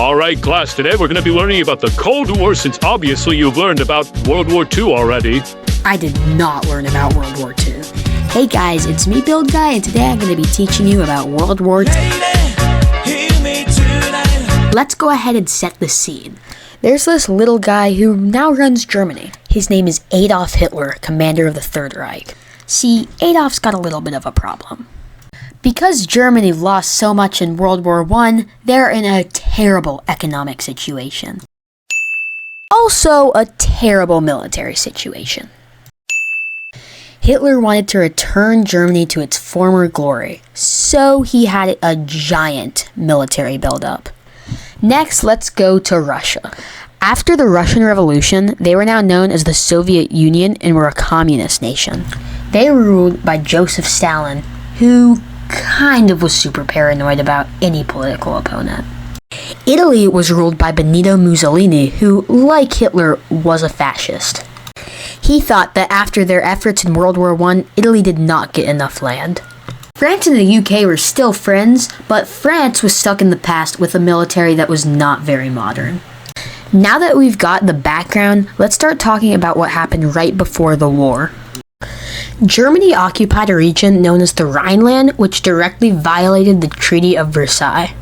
Alright class, today we're going to be learning about the Cold War since obviously you've learned about World War II already. I did not learn about World War II. Hey guys, it's me, Build Guy, and today I'm going to be teaching you about World War II. Let's go ahead and set the scene. There's this little guy who now runs Germany. His name is Adolf Hitler, commander of the Third Reich. See, Adolf's got a little bit of a problem. Because Germany lost so much in World War I, they're in a terrible economic situation. Also, a terrible military situation. Hitler wanted to return Germany to its former glory, so he had a giant military buildup. Next, let's go to Russia. After the Russian Revolution, they were now known as the Soviet Union and were a communist nation. They were ruled by Joseph Stalin, who kind of was super paranoid about any political opponent. Italy was ruled by Benito Mussolini, who, like Hitler, was a fascist. He thought that after their efforts in World War I, Italy did not get enough land. France and the UK were still friends, but France was stuck in the past with a military that was not very modern. Now that we've got the background, let's start talking about what happened right before the war. Germany occupied a region known as the Rhineland, which directly violated the Treaty of Versailles.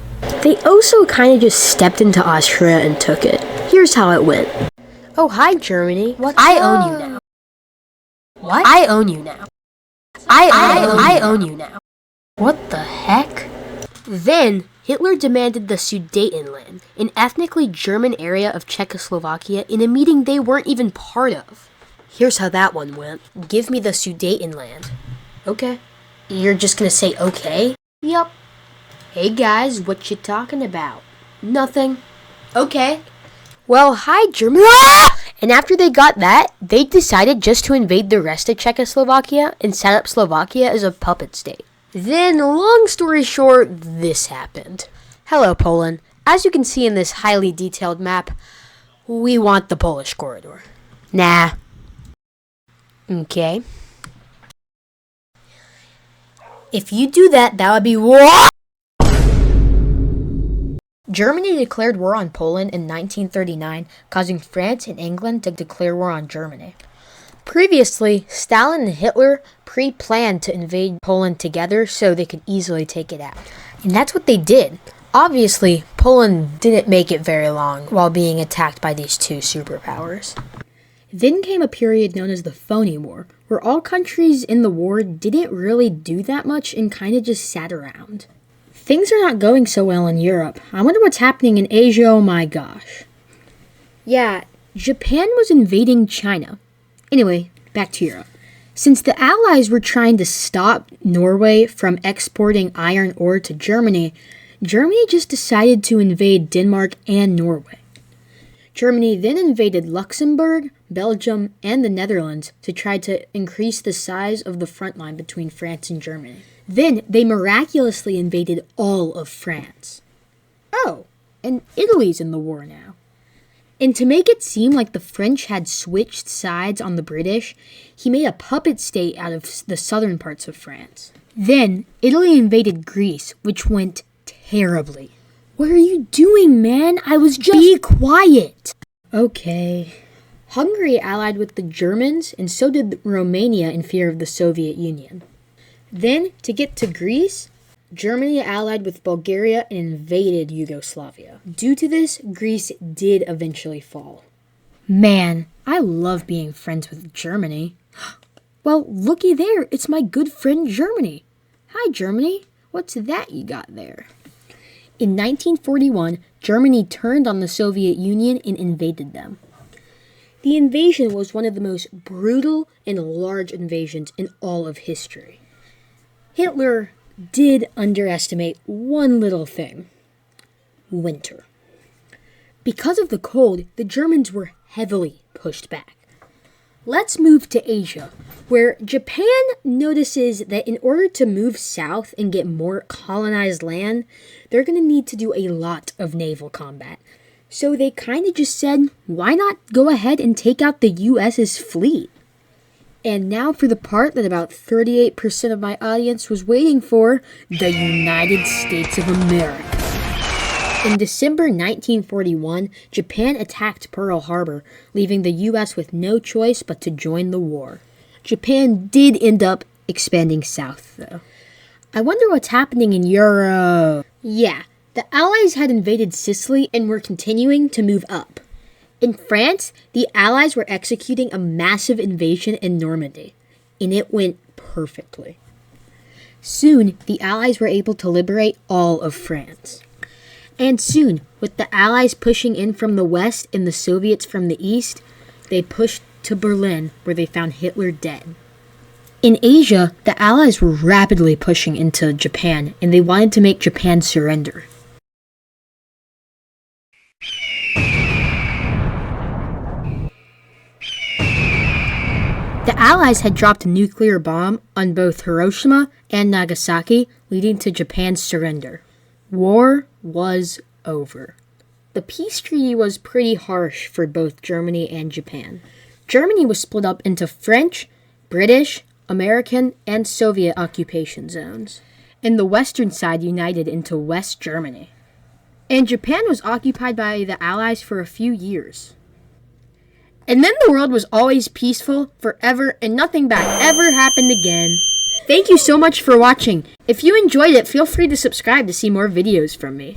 They also kind of just stepped into Austria and took it. Here's how it went. Oh, hi, Germany. I own you now. What? I own you now. I own you now. What the heck? Then, Hitler demanded the Sudetenland, an ethnically German area of Czechoslovakia, in a meeting they weren't even part of. Here's how that one went. Give me the Sudetenland. Okay. You're just gonna say okay? Yup. Hey guys, what you talking about? Nothing. Okay. Well, hi Germany. And after they got that, they decided just to invade the rest of Czechoslovakia and set up Slovakia as a puppet state. Then, long story short, this happened. Hello, Poland. As you can see in this highly detailed map, we want the Polish corridor. Nah. Okay. If you do that, that would be war. Germany declared war on Poland in 1939, causing France and England to declare war on Germany. Previously, Stalin and Hitler pre-planned to invade Poland together so they could easily take it out. And that's what they did. Obviously, Poland didn't make it very long while being attacked by these two superpowers. Then came a period known as the Phony War, where all countries in the war didn't really do that much and kind of just sat around. Things are not going so well in Europe. I wonder what's happening in Asia, oh my gosh. Yeah, Japan was invading China. Anyway, back to Europe. Since the Allies were trying to stop Norway from exporting iron ore to Germany, Germany just decided to invade Denmark and Norway. Germany then invaded Luxembourg, Belgium, and the Netherlands to try to increase the size of the front line between France and Germany. Then they miraculously invaded all of France. Oh, and Italy's in the war now. And to make it seem like the French had switched sides on the British, he made a puppet state out of the southern parts of France. Then Italy invaded Greece, which went terribly. What are you doing, man? I was just... Be quiet! Okay. Hungary allied with the Germans, and so did Romania in fear of the Soviet Union. Then, to get to Greece, Germany allied with Bulgaria and invaded Yugoslavia. Due to this, Greece did eventually fall. Man, I love being friends with Germany. Well, looky there, it's my good friend Germany. Hi, Germany. What's that you got there? In 1941, Germany turned on the Soviet Union and invaded them. The invasion was one of the most brutal and large invasions in all of history. Hitler did underestimate one little thing: winter. Because of the cold, the Germans were heavily pushed back. Let's move to Asia, where Japan notices that in order to move south and get more colonized land, they're going to need to do a lot of naval combat. So they kind of just said, why not go ahead and take out the US's fleet? And now for the part that about 38% of my audience was waiting for, the United States of America. In December 1941, Japan attacked Pearl Harbor, leaving the U.S. with no choice but to join the war. Japan did end up expanding south, though. I wonder what's happening in Europe. Yeah, the Allies had invaded Sicily and were continuing to move up. In France, the Allies were executing a massive invasion in Normandy, and it went perfectly. Soon, the Allies were able to liberate all of France. And soon, with the Allies pushing in from the west and the Soviets from the east, they pushed to Berlin, where they found Hitler dead. In Asia, the Allies were rapidly pushing into Japan, and they wanted to make Japan surrender. The Allies had dropped a nuclear bomb on both Hiroshima and Nagasaki, leading to Japan's surrender. War was over. The peace treaty was pretty harsh for both Germany and Japan. Germany was split up into French, British, American, and Soviet occupation zones, and the western side united into West Germany. And Japan was occupied by the Allies for a few years. And then the world was always peaceful forever and nothing bad ever happened again. Thank you so much for watching. If you enjoyed it, feel free to subscribe to see more videos from me.